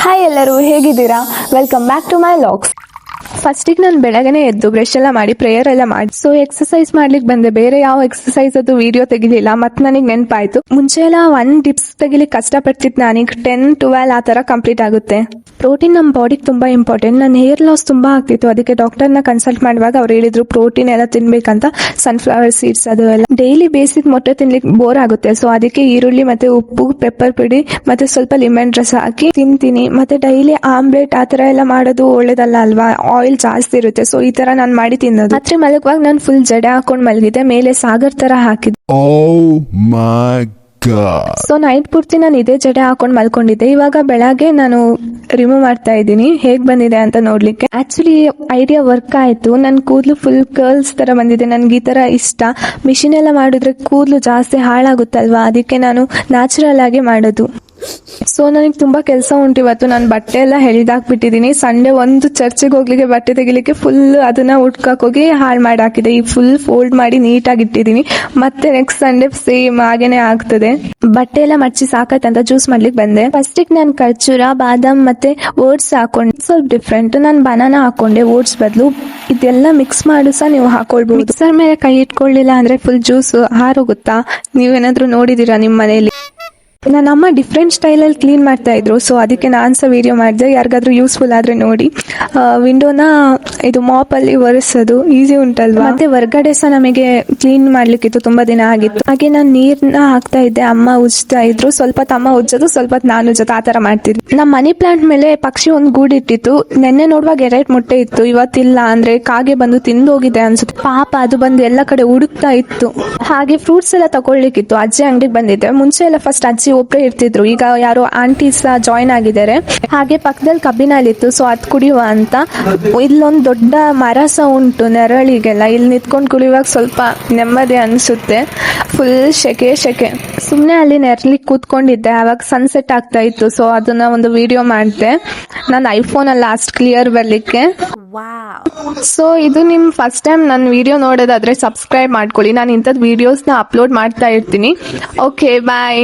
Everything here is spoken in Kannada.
ಹಾಯ್ ಎಲ್ಲರೂ ಹೇಗಿದ್ದೀರಾ? Welcome back to my logs. ಫಸ್ಟಿಗೆ ನಾನು ಬೆಳಗ್ಗೆನೆ ಎದ್ದು ಬ್ರಷ್ ಎಲ್ಲ ಮಾಡಿ ಪ್ರೇಯರ್ ಎಲ್ಲ ಮಾಡಿ ಸೊ ಎಕ್ಸಸೈಸ್ ಮಾಡ್ಲಿಕ್ಕೆ ಬಂದೆ. ಬೇರೆ ಯಾವ ಎಕ್ಸಸೈಸ್ ಅದು ವಿಡಿಯೋ ತೆಗಿಲಿಲ್ಲ. ಮತ್ತೆ ನನಗೆ ನೆನಪಾಯ್ತು, ಮುಂಚೆ ಎಲ್ಲ 1 ಡಿಪ್ಸ್ ತೆಗಿಲಿಕ್ಕೆ ಕಷ್ಟಪಡ್ತಿತ್ತು, ನಾನೀಗ 10-12 ಆ ತರ ಕಂಪ್ಲೀಟ್ ಆಗುತ್ತೆ. ಪ್ರೋಟೀನ್ ನಮ್ಮ ಬಾಡಿಗೆ ತುಂಬಾ ಇಂಪಾರ್ಟೆಂಟ್. ನನ್ನ ಹೇರ್ ಲಾಸ್ ತುಂಬಾ ಆಗ್ತಿತ್ತು, ಅದಕ್ಕೆ ಡಾಕ್ಟರ್ನ ಕನ್ಸಲ್ಟ್ ಮಾಡುವಾಗ ಅವ್ರು ಹೇಳಿದ್ರು ಪ್ರೋಟೀನ್ ಎಲ್ಲ ತಿನ್ಬೇಕಂತ. ಸನ್ಫ್ಲವರ್ ಸೀಡ್ಸ್ ಅದು ಎಲ್ಲ. ಡೈಲಿ ಬೇಸಿಕ್ ಮೊಟ್ಟೆ ತಿನ್ಲಿಕ್ಕೆ ಬೋರ್ ಆಗುತ್ತೆ, ಸೊ ಅದಕ್ಕೆ ಈರುಳ್ಳಿ ಮತ್ತೆ ಉಪ್ಪು, ಪೆಪ್ಪರ್ ಪುಡಿ ಮತ್ತೆ ಸ್ವಲ್ಪ ಲೆಮನ್ ರಸ ಹಾಕಿ ತಿಂತೀನಿ. ಮತ್ತೆ ಡೈಲಿ ಆಮ್ಲೆಟ್ ಆ ತರ ಎಲ್ಲ ಮಾಡೋದು ಒಳ್ಳೇದಲ್ಲ ಅಲ್ವಾ, ಆಯಿಲ್ ಜಾಸ್ತಿ ಇರುತ್ತೆ. ಸೊ ಈ ತರ ನಾನು ಮಾಡಿ ತಿನ್ನೋದು. ರಾತ್ರಿ ಮಲಗುವಾಗ ನಾನು ಫುಲ್ ಜಡೆ ಹಾಕೊಂಡ್ ಮಲಗಿದ್ದೆ, ಮೇಲೆ ಸಾಗರ್ ತರ ಹಾಕಿದ್ದೆ. ಸೊ ನೈಟ್ ಪೂರ್ತಿ ನಾನು ಇದೇ ಜಡೆ ಹಾಕೊಂಡ್ ಮಲ್ಕೊಂಡಿದ್ದೆ. ಇವಾಗ ಬೆಳಗ್ಗೆ ನಾನು ರಿಮೂವ್ ಮಾಡ್ತಾ ಇದ್ದೀನಿ, ಹೇಗ್ ಬಂದಿದೆ ಅಂತ ನೋಡ್ಲಿಕ್ಕೆ. ಆಕ್ಚುಲಿ ಐಡಿಯಾ ವರ್ಕ್ ಆಯ್ತು. ನನ್ ಕೂದಲು ಫುಲ್ ಕರ್ಲ್ಸ್ ತರ ಬಂದಿದೆ. ನನ್ಗೆ ಈ ತರ ಇಷ್ಟ. ಮಿಷಿನ್ ಎಲ್ಲ ಮಾಡಿದ್ರೆ ಕೂದಲು ಜಾಸ್ತಿ ಹಾಳಾಗುತ್ತಲ್ವಾ, ಅದಕ್ಕೆ ನಾನು ನ್ಯಾಚುರಲ್ ಆಗಿ ಮಾಡೋದು. ಸೊ ನನಗೆ ತುಂಬಾ ಕೆಲಸ ಉಂಟು ಇವತ್ತು. ನಾನು ಬಟ್ಟೆ ಎಲ್ಲ ಎಳೆದಾಕ್ಬಿಟ್ಟಿದ್ದೀನಿ. ಸಂಡೇ ಒಂದು ಚರ್ಚಿಗೆ ಹೋಗ್ಲಿಕ್ಕೆ ಬಟ್ಟೆ ತೆಗಿಲಿಕ್ಕೆ ಫುಲ್ ಅದನ್ನ ಉಟ್ಕಕ್ ಹೋಗಿ ಹಾಳು ಮಾಡಿ ಹಾಕಿದೆ. ಈ ಫುಲ್ ಫೋಲ್ಡ್ ಮಾಡಿ ನೀಟಾಗಿ ಇಟ್ಟಿದ್ದೀನಿ. ಮತ್ತೆ ನೆಕ್ಸ್ಟ್ ಸಂಡೇ ಸೇಮ್ ಹಾಗೇನೆ ಆಗ್ತದೆ. ಬಟ್ಟೆ ಎಲ್ಲ ಮಚ್ಚಿ ಸಾಕತ್ತಂತ ಜ್ಯೂಸ್ ಮಾಡ್ಲಿಕ್ಕೆ ಬಂದೆ. ಫಸ್ಟಿಗೆ ನಾನು ಖರ್ಜೂರ, ಬಾದಾಮ್ ಮತ್ತೆ ಓಟ್ಸ್ ಹಾಕೊಂಡೆ. ಸ್ವಲ್ಪ ಡಿಫ್ರೆಂಟ್. ನಾನು ಬನಾನಾ ಹಾಕೊಂಡೆ ಓಟ್ಸ್ ಬದಲು. ಇದೆಲ್ಲ ಮಿಕ್ಸ್ ಮಾಡು ಸಹ ನೀವು ಹಾಕೊಳ್ಬಹುದು. ಮಿಕ್ಸರ್ ಮೇಲೆ ಕೈ ಇಟ್ಕೊಳ್ಳಿಲ್ಲ ಅಂದ್ರೆ ಫುಲ್ ಜ್ಯೂಸ್ ಹಾರೋಗುತ್ತಾ. ನೀವೇನಾದ್ರೂ ನೋಡಿದೀರಾ ನಿಮ್ಮ ಮನೆಯಲ್ಲಿ? ನನ್ನ ಅಮ್ಮ ಡಿಫ್ರೆಂಟ್ ಸ್ಟೈಲಲ್ಲಿ ಕ್ಲೀನ್ ಮಾಡ್ತಾ ಇದ್ರು, ಸೊ ಅದಕ್ಕೆ ನಾನು ಸಹ ವಿಡಿಯೋ ಮಾಡಿದೆ. ಯಾರಿಗಾದ್ರೂ ಯೂಸ್ಫುಲ್ ಆದ್ರೆ ನೋಡಿ. ವಿಂಡೋನ ಇದು ಮಾಪ್ ಅಲ್ಲಿ ಒರೆಸೋದು ಈಸಿ ಉಂಟಲ್ವಾ. ಮತ್ತೆ ಹೊರಗಡೆ ಸಹ ನಮಗೆ ಕ್ಲೀನ್ ಮಾಡ್ಲಿಕ್ಕಿತ್ತು, ತುಂಬಾ ದಿನ ಆಗಿತ್ತು. ಹಾಗೆ ನಾನು ನೀರ್ನ ಹಾಕ್ತಾ ಇದ್ದೆ, ಅಮ್ಮ ಉಜ್ತಾ ಇದ್ರು. ಸ್ವಲ್ಪ ಅಮ್ಮ ಉಜ್ಜೋದು, ಸ್ವಲ್ಪ ನಾನು ಉಜ್ಜೋದು, ಆ ತರ ಮಾಡ್ತಿದ್ವಿ. ನಮ್ಮ ಮನಿ ಪ್ಲಾಂಟ್ ಮೇಲೆ ಪಕ್ಷಿ ಒಂದು ಗೂಡಿಟ್ಟಿತ್ತು. ನೆನ್ನೆ ನೋಡುವಾಗ 2 ಮೊಟ್ಟೆ ಇತ್ತು, ಇವತ್ತಿಲ್ಲ. ಅಂದ್ರೆ ಕಾಗೆ ಬಂದು ತಿಂದು ಹೋಗಿದೆ ಅನ್ಸುತ್ತೆ. ಪಾಪ ಅದು ಬಂದು ಎಲ್ಲ ಕಡೆ ಹುಡುಕ್ತಾ ಇತ್ತು. ಹಾಗೆ ಫ್ರೂಟ್ಸ್ ಎಲ್ಲ ತಗೊಳ್ಲಿಕ್ಕಿತ್ತು. ಅಜ್ಜಿ ಅಂಗಡಿಗೆ ಬಂದಿದ್ದೆ. ಮುಂಚೆ ಎಲ್ಲ ಫಸ್ಟ್ ಅಜ್ಜಿ ಒಬ್ಬರೇ ಇರ್ತಿದ್ರು, ಈಗ ಯಾರೋ ಆಂಟೀಸ್ ಜಾಯಿನ್ ಆಗಿದ್ದಾರೆ. ಹಾಗೆ ಪಕ್ಕದಲ್ಲಿ ಕಬ್ಬಿನಲ್ಲಿತ್ತು, ಸೊ ಅದ್ ಕುಡಿಯುವ ಅಂತ. ಇಲ್ಲೊಂದು ದೊಡ್ಡ ಮರ ಸಹ ಉಂಟು ನೆರಳಿಗೆಲ್ಲ. ಇಲ್ಲಿ ನಿಂತ್ಕೊಂಡು ಕುಡಿಯುವಾಗ ಸ್ವಲ್ಪ ನೆಮ್ಮದಿ ಅನ್ಸುತ್ತೆ. ಫುಲ್ ಶೆಕೆ. ಸುಮ್ನೆ ಅಲ್ಲಿ ನೆರಳಿ ಕೂತ್ಕೊಂಡಿದ್ದೆ. ಅವಾಗ ಸನ್ಸೆಟ್ ಆಗ್ತಾ ಇತ್ತು, ಸೊ ಅದನ್ನ ಒಂದು ವಿಡಿಯೋ ಮಾಡಿದೆ. ನನ್ನ ಐಫೋನ್ ಅಲ್ಲ ಅಷ್ಟು ಕ್ಲಿಯರ್ ಬರ್ಲಿಕ್ಕೆ. ಸೊ ಇದು ನಿಮ್ ಫಸ್ಟ್ ಟೈಮ್ ನನ್ನ ವಿಡಿಯೋ ನೋಡೋದಾದ್ರೆ ಸಬ್ಸ್ಕ್ರೈಬ್ ಮಾಡ್ಕೊಳ್ಳಿ. ನಾನು ಇಂಥದ್ದು ವಿಡಿಯೋಸ್ನ ಅಪ್ಲೋಡ್ ಮಾಡ್ತಾ ಇರ್ತೀನಿ. ಓಕೆ, ಬಾಯ್.